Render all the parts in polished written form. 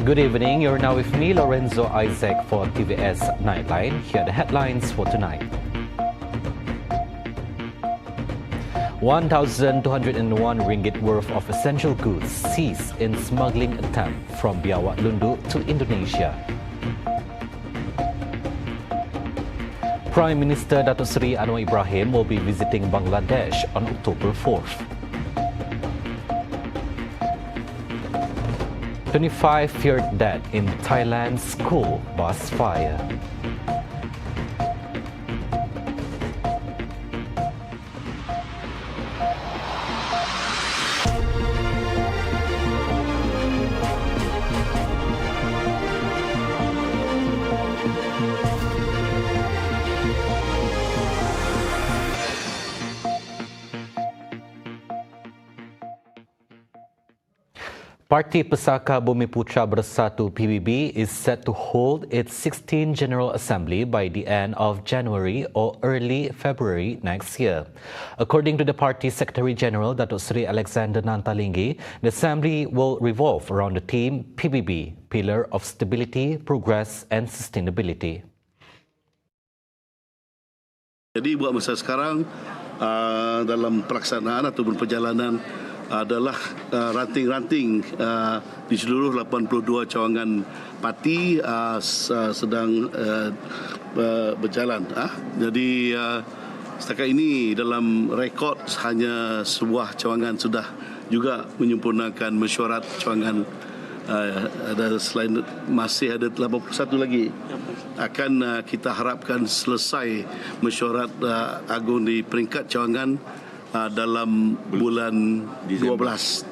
Good evening. You're now with me, Lorenzo Isaac, for TVS Nightline. Here are the headlines for tonight. 1,201 ringgit worth of essential goods seized in smuggling attempt from Biawak Lundu to Indonesia. Prime Minister Datuk Seri Anwar Ibrahim will be visiting Bangladesh on October 4th. 25 feared dead in Thailand's school bus fire. Parti Pesaka Bumiputra Bersatu PBB is set to hold its 16th General Assembly by the end of January or early February next year. According to the party Secretary General Datuk Seri Alexander Nantalinggi, the assembly will revolve around the theme PBB, Pillar of Stability, Progress and Sustainability. Jadi buat masa sekarang dalam pelaksanaan ataupun perjalanan adalah ranting-ranting di seluruh 82 cawangan parti sedang berjalan. Jadi setakat ini dalam rekod hanya sebuah cawangan sudah juga menyempurnakan mesyuarat cawangan. Ada selain masih ada 81 lagi akan kita harapkan selesai mesyuarat agung di peringkat cawangan dalam bulan 12.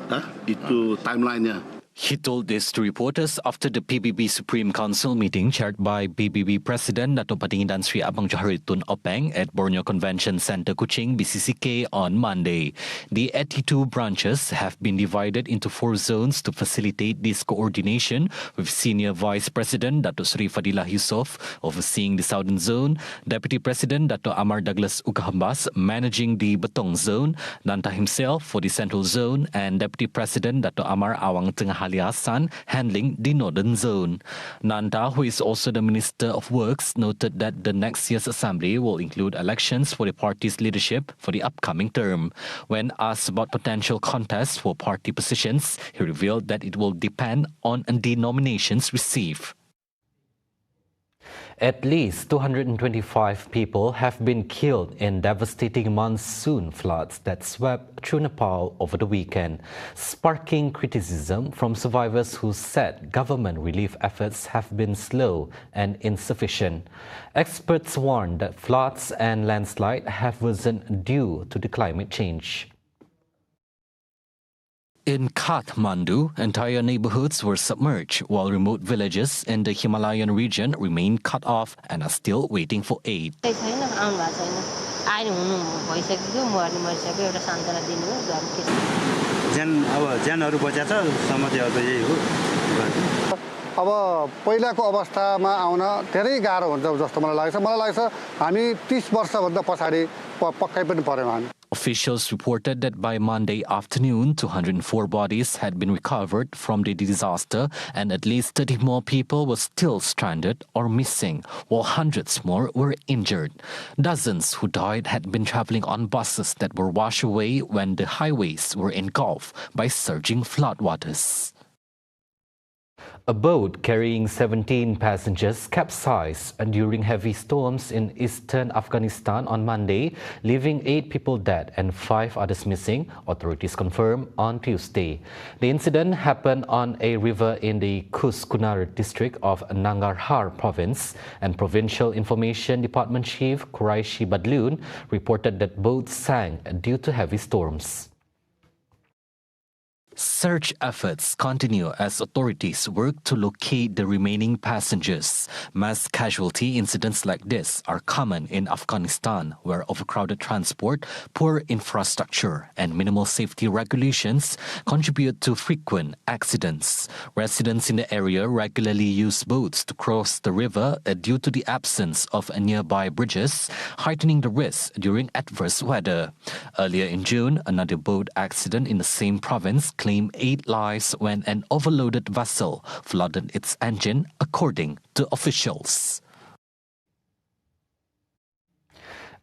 Itu timeline-nya. He told this to reporters after the PBB Supreme Council meeting chaired by PBB President Datuk Patinggi Dan Sri Abang Johari Tun Openg at Borneo Convention Centre Kuching, BCCK on Monday. The 82 branches have been divided into 4 zones to facilitate this coordination, with Senior Vice President Datuk Sri Fadilah Yusof overseeing the Southern Zone, Deputy President Datuk Amar Douglas Ukahambas managing the Betong Zone, Nanta himself for the Central Zone, and Deputy President Datuk Amar Awang Tengah Ali Hassan handling the Northern Zone. Nanta, who is also the Minister of Works, noted that the next year's assembly will include elections for the party's leadership for the upcoming term. When asked about potential contests for party positions, he revealed that it will depend on the nominations received. At least 225 people have been killed in devastating monsoon floods that swept through Nepal over the weekend, sparking criticism from survivors who said government relief efforts have been slow and insufficient. Experts warn that floods and landslides have worsened due to the climate change. In Kathmandu, entire neighborhoods were submerged, while remote villages in the Himalayan region remain cut off and are still waiting for aid. अब पहिलाको अवस्थामा आउन धेरै गाह्रो हुन्छ जस्तो मलाई लाग्छ हामी 30 वर्षभन्दा पछाडी पक्कै पनि पर्यौं हामी. Officials reported that by Monday afternoon, 204 bodies had been recovered from the disaster and at least 30 more people were still stranded or missing, while hundreds more were injured. Dozens who died had been traveling on buses that were washed away when the highways were engulfed by surging floodwaters. A boat carrying 17 passengers capsized during heavy storms in eastern Afghanistan on Monday, leaving 8 people dead and 5 others missing, authorities confirmed on Tuesday. The incident happened on a river in the Kuskunar district of Nangarhar province, and Provincial Information Department Chief Quraishi Badloon reported that both sank due to heavy storms. Search efforts continue as authorities work to locate the remaining passengers. Mass casualty incidents like this are common in Afghanistan, where overcrowded transport, poor infrastructure, and minimal safety regulations contribute to frequent accidents. Residents in the area regularly use boats to cross the river due to the absence of nearby bridges, heightening the risk during adverse weather. Earlier in June, another boat accident in the same province claimed 8 lives when an overloaded vessel flooded its engine, according to officials.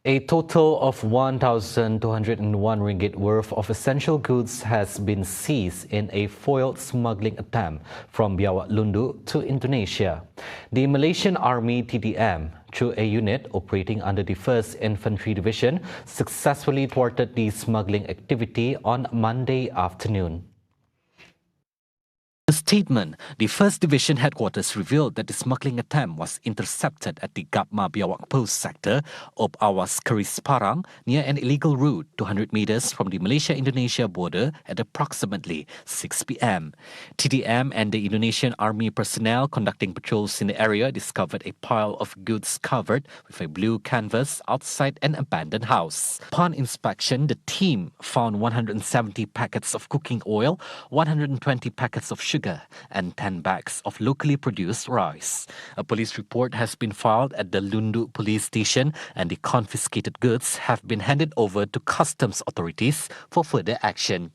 A total of 1,201 ringgit worth of essential goods has been seized in a foiled smuggling attempt from Biawak Lundu to Indonesia. The Malaysian Army TDM, through a unit operating under the 1st Infantry Division, successfully thwarted the smuggling activity on Monday afternoon. A statement, the 1st Division headquarters revealed that the smuggling attempt was intercepted at the Gapma Biawak Post sector of Awas Keris Parang near an illegal route 200 meters from the Malaysia-Indonesia border at approximately 6 p.m. TDM and the Indonesian Army personnel conducting patrols in the area discovered a pile of goods covered with a blue canvas outside an abandoned house. Upon inspection, the team found 170 packets of cooking oil, 120 packets of sugar, and 10 bags of locally produced rice. A police report has been filed at the Lundu police station and the confiscated goods have been handed over to customs authorities for further action.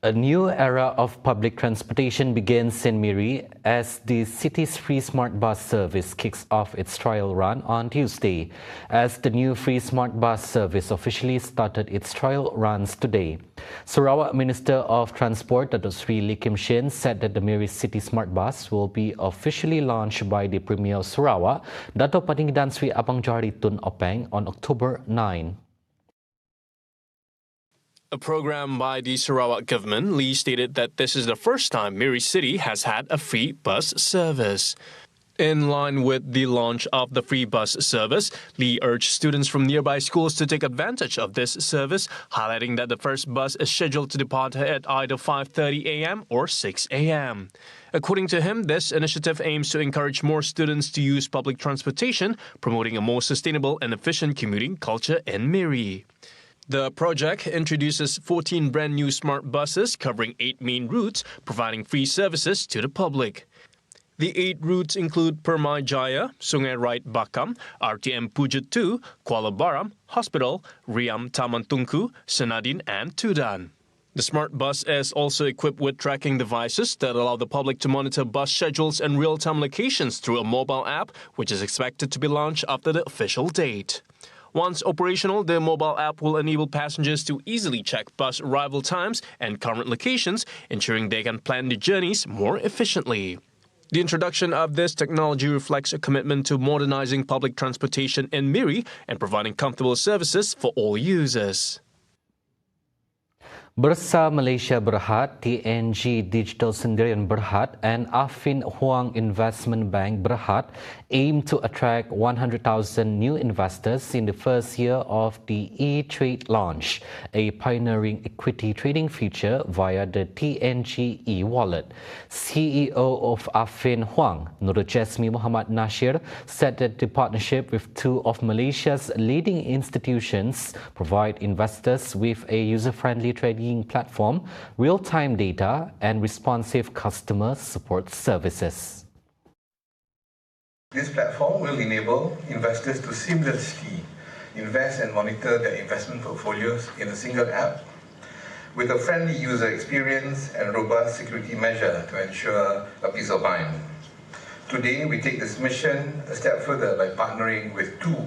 A new era of public transportation begins in Miri as the city's free smart bus service kicks off its trial run on Tuesday. As the new free smart bus service officially started its trial runs today. Sarawak Minister of Transport Datuk Sri Lee Kim Shin said that the Miri City Smart Bus will be officially launched by the Premier of Sarawak, Dato' Patinggi Tan Sri Apang Johari Tun Openg, on October 9. A program by the Sarawak government, Lee stated that this is the first time Miri City has had a free bus service. In line with the launch of the free bus service, Lee urged students from nearby schools to take advantage of this service, highlighting that the first bus is scheduled to depart at either 5:30 a.m. or 6 a.m. According to him, this initiative aims to encourage more students to use public transportation, promoting a more sustainable and efficient commuting culture in Miri. The project introduces 14 brand new smart buses covering 8 main routes, providing free services to the public. The 8 routes include Permai Jaya, Sungai Rait Bakam, RTM Pujut 2, Kuala Baram, Hospital, Riam Taman Tungku, Senadin and Tudan. The smart bus is also equipped with tracking devices that allow the public to monitor bus schedules and real-time locations through a mobile app, which is expected to be launched after the official date. Once operational, the mobile app will enable passengers to easily check bus arrival times and current locations, ensuring they can plan their journeys more efficiently. The introduction of this technology reflects a commitment to modernizing public transportation in Miri and providing comfortable services for all users. Bursa Malaysia Berhad, TNG Digital Sendirian Berhad and Affin Hwang Investment Bank Berhad aim to attract 100,000 new investors in the first year of the e-Trade launch, a pioneering equity trading feature via the TNG e-wallet. CEO of Affin Hwang, Nurul Jasmi Muhammad Nasir, said that the partnership with 2 of Malaysia's leading institutions provide investors with a user-friendly trading platform, real-time data, and responsive customer support services. This platform will enable investors to seamlessly invest and monitor their investment portfolios in a single app, with a friendly user experience and robust security measure to ensure a peace of mind. Today, we take this mission a step further by partnering with 2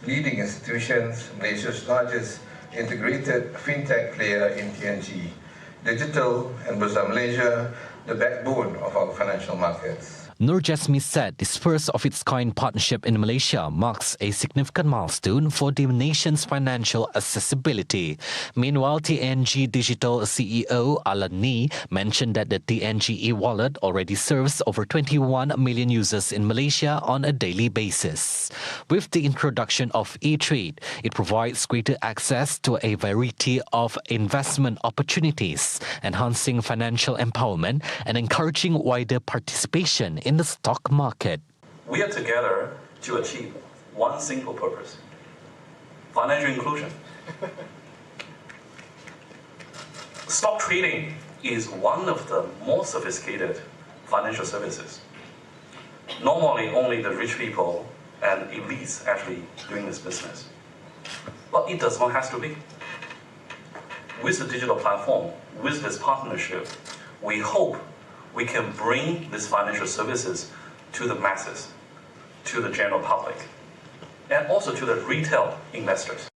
leading institutions, Malaysia's largest integrated fintech player in TNG Digital and Bursa Malaysia, the backbone of our financial markets. Nur Jasmi said this first-of-its-kind partnership in Malaysia marks a significant milestone for the nation's financial accessibility. Meanwhile, TNG Digital CEO Alan Nee mentioned that the TNG e-wallet already serves over 21 million users in Malaysia on a daily basis. With the introduction of e-Trade, it provides greater access to a variety of investment opportunities, enhancing financial empowerment and encouraging wider participation in the stock market. We are together to achieve one single purpose: financial inclusion. Stock trading is one of the more sophisticated financial services. Normally, only the rich people and elites actually doing this business. But it does not have to be. with the digital platform, with this partnership, we hope we can bring these financial services to the masses, to the general public, and also to the retail investors.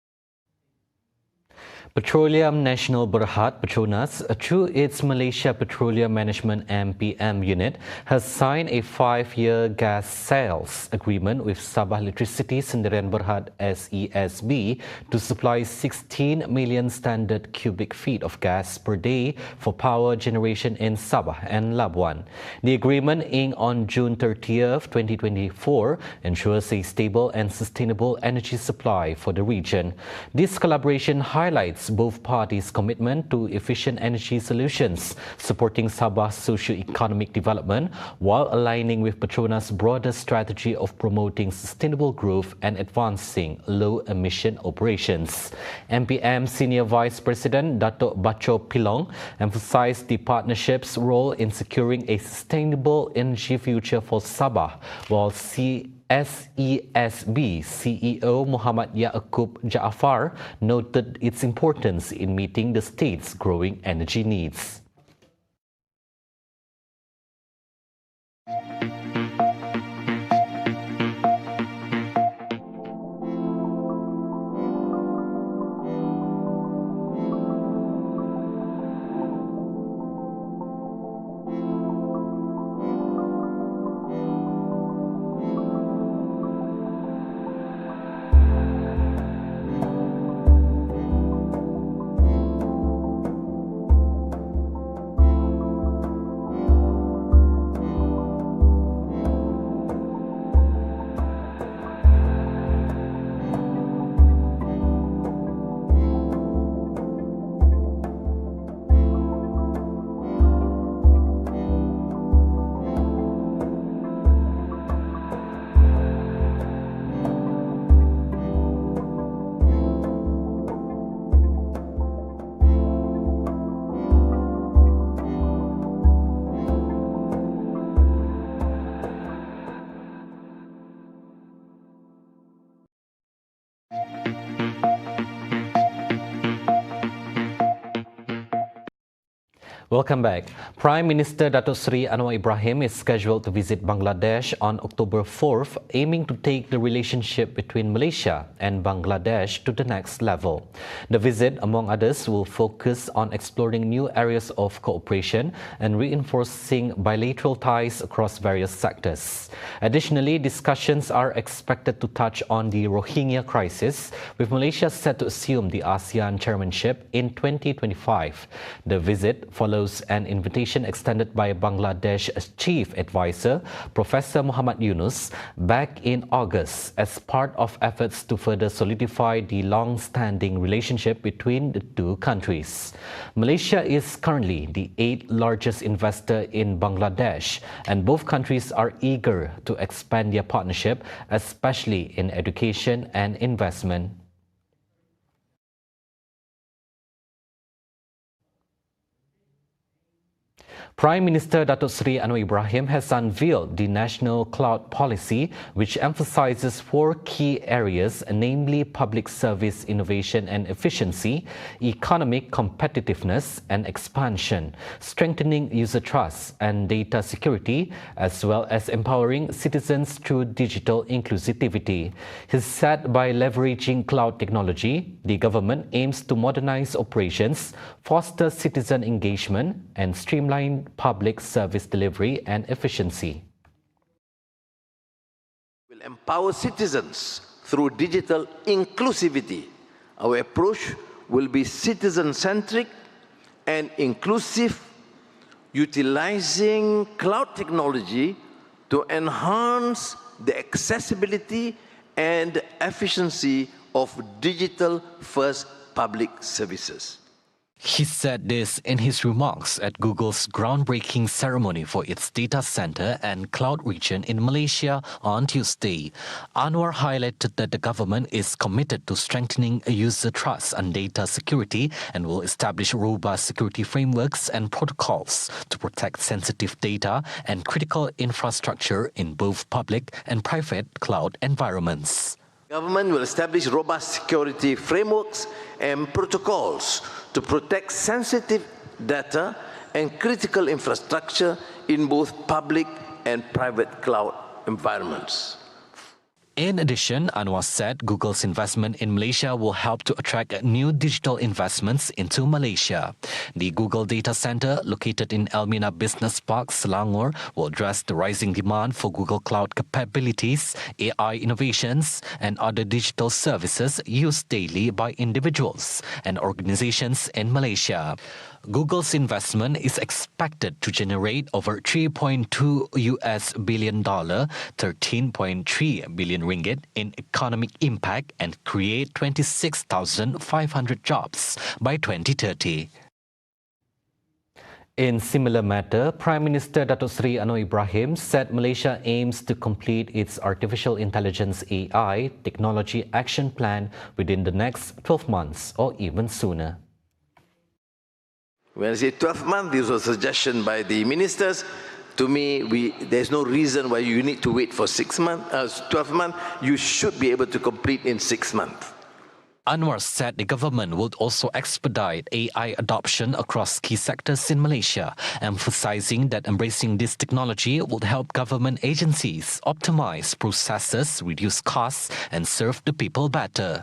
Petroleum Nasional Berhad Petronas, through its Malaysia Petroleum Management MPM unit, has signed a 5-year gas sales agreement with Sabah Electricity Sendirian Berhad SESB to supply 16 million standard cubic feet of gas per day for power generation in Sabah and Labuan. The agreement, inked on June 30th, 2024, ensures a stable and sustainable energy supply for the region. This collaboration highlights both parties' commitment to efficient energy solutions, supporting Sabah's socio-economic development while aligning with Petronas' broader strategy of promoting sustainable growth and advancing low-emission operations. MPM Senior Vice President Dato' Bacho Pilong emphasized the partnership's role in securing a sustainable energy future for Sabah, while SESB CEO Muhammad Yaakob Jaafar noted its importance in meeting the state's growing energy needs. Welcome back. Prime Minister Datuk Seri Anwar Ibrahim is scheduled to visit Bangladesh on October 4th, aiming to take the relationship between Malaysia and Bangladesh to the next level. The visit, among others, will focus on exploring new areas of cooperation and reinforcing bilateral ties across various sectors. Additionally, discussions are expected to touch on the Rohingya crisis, with Malaysia set to assume the ASEAN chairmanship in 2025. The visit follows an invitation extended by Bangladesh Chief Advisor Professor Muhammad Yunus back in August as part of efforts to further solidify the long-standing relationship between the two countries. Malaysia is currently the 8th largest investor in Bangladesh, and both countries are eager to expand their partnership, especially in education and investment. Prime Minister Datuk Seri Anwar Ibrahim has unveiled the National Cloud Policy, which emphasizes 4 key areas, namely public service innovation and efficiency, economic competitiveness and expansion, strengthening user trust and data security, as well as empowering citizens through digital inclusivity. He said by leveraging cloud technology, the government aims to modernize operations, foster citizen engagement, and streamline public service delivery and efficiency. Will empower citizens through digital inclusivity. Our approach will be citizen-centric and inclusive, utilizing cloud technology to enhance the accessibility and efficiency of digital-first public services. He said this in his remarks at Google's groundbreaking ceremony for its data center and cloud region in Malaysia on Tuesday. Anwar highlighted that the government is committed to strengthening user trust and data security and will establish robust security frameworks and protocols to protect sensitive data and critical infrastructure in both public and private cloud environments. Government will establish robust security frameworks and protocols to protect sensitive data and critical infrastructure in both public and private cloud environments. In addition, Anwar said Google's investment in Malaysia will help to attract new digital investments into Malaysia. The Google data center, located in Elmina Business Park, Selangor, will address the rising demand for Google Cloud capabilities, AI innovations, and other digital services used daily by individuals and organizations in Malaysia. Google's investment is expected to generate over $3.2 billion, 13.3 billion ringgit in economic impact and create 26,500 jobs by 2030. In similar matter, Prime Minister Datuk Seri Anwar Ibrahim said Malaysia aims to complete its Artificial Intelligence AI Technology Action Plan within the next 12 months or even sooner. When I say 12 months, this was a suggestion by the ministers. To me, there's no reason why you need to wait for 12 months. You should be able to complete in 6 months. Anwar said the government would also expedite AI adoption across key sectors in Malaysia, emphasizing that embracing this technology would help government agencies optimize processes, reduce costs, and serve the people better.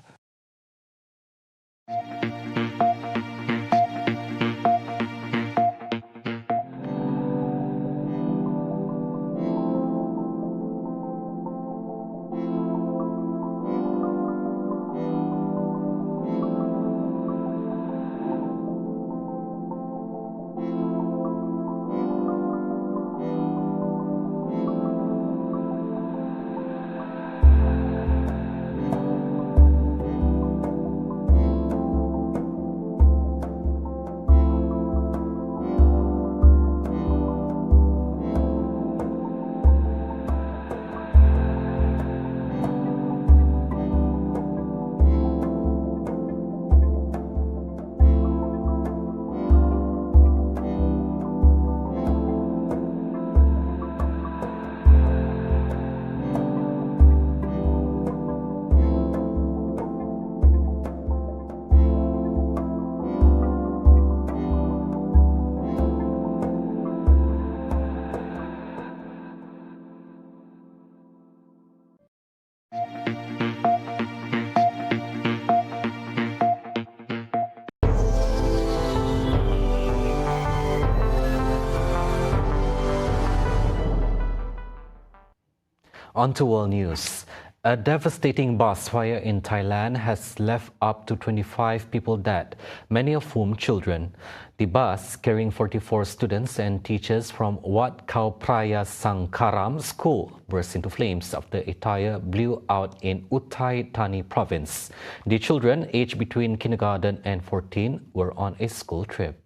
On to world news. A devastating bus fire in Thailand has left up to 25 people dead, many of whom children. The bus, carrying 44 students and teachers from Wat Khao Praya Sangkaram School, burst into flames after a tire blew out in Uthai Thani province. The children, aged between kindergarten and 14, were on a school trip.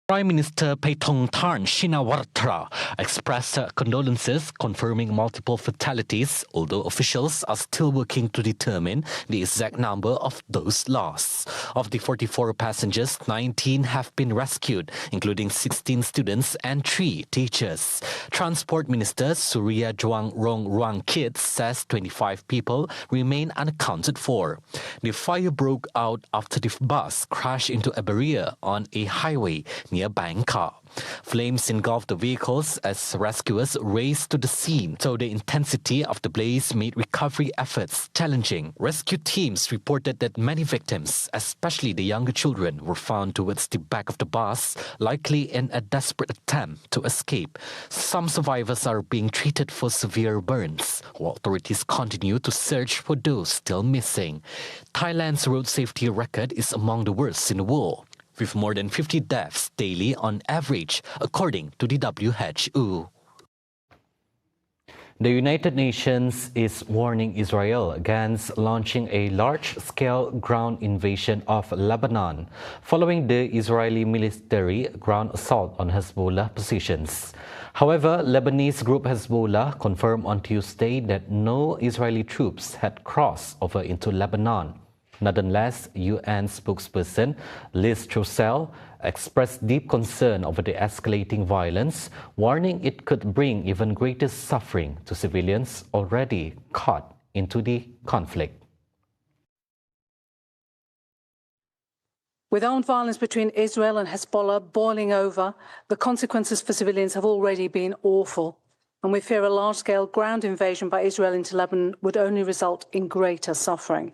Prime Minister Paetongtarn Shinawatra expressed condolences, confirming multiple fatalities, although officials are still working to determine the exact number of those lost. Of the 44 passengers, 19 have been rescued, including 16 students and 3 teachers. Transport Minister Surya Juang Rong Ruangkit says 25 people remain unaccounted for. The fire broke out after the bus crashed into a barrier on a highway near Bangkok. Flames engulfed the vehicles as rescuers raced to the scene, so the intensity of the blaze made recovery efforts challenging. Rescue teams reported that many victims, especially the younger children, were found towards the back of the bus, likely in a desperate attempt to escape. Some survivors are being treated for severe burns, while authorities continue to search for those still missing. Thailand's road safety record is among the worst in the world, with more than 50 deaths daily on average, according to the WHO. The United Nations is warning Israel against launching a large-scale ground invasion of Lebanon, following the Israeli military ground assault on Hezbollah positions. However, Lebanese group Hezbollah confirmed on Tuesday that no Israeli troops had crossed over into Lebanon. Nonetheless, UN spokesperson Liz Trussell expressed deep concern over the escalating violence, warning it could bring even greater suffering to civilians already caught into the conflict. With armed violence between Israel and Hezbollah boiling over, the consequences for civilians have already been awful. And we fear a large-scale ground invasion by Israel into Lebanon would only result in greater suffering.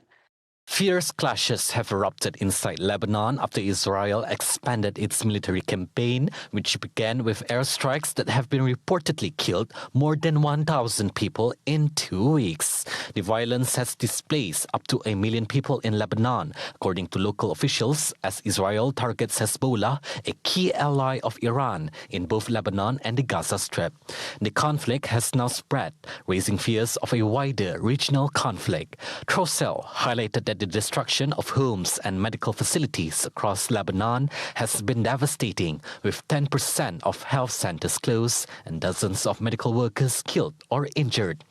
Fierce clashes have erupted inside Lebanon after Israel expanded its military campaign, which began with airstrikes that have been reportedly killed more than 1,000 people in 2 weeks. The violence has displaced up to 1 million people in Lebanon, according to local officials, as Israel targets Hezbollah, a key ally of Iran, in both Lebanon and the Gaza Strip. The conflict has now spread, raising fears of a wider regional conflict. Trocel highlighted that the destruction of homes and medical facilities across Lebanon has been devastating, with 10% of health centers closed and dozens of medical workers killed or injured.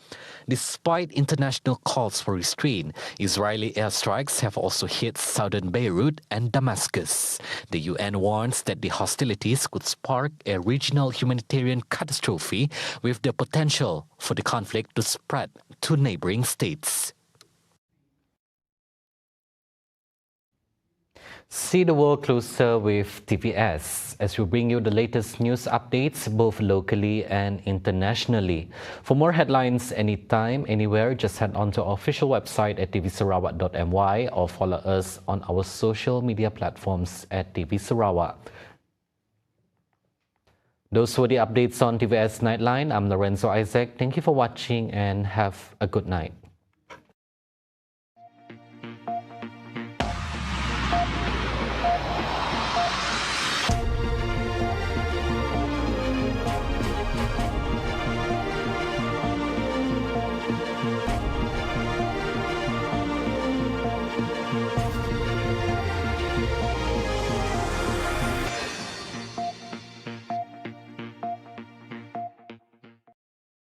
Despite international calls for restraint, Israeli airstrikes have also hit southern Beirut and Damascus. The UN warns that the hostilities could spark a regional humanitarian catastrophe with the potential for the conflict to spread to neighboring states. See the world closer with TVS as we bring you the latest news updates both locally and internationally. For more headlines anytime, anywhere, just head on to our official website at tvsarawak.my or follow us on our social media platforms at TV Sarawak. Those were the updates on TVS Nightline. I'm Lorenzo Isaac. Thank you for watching and have a good night.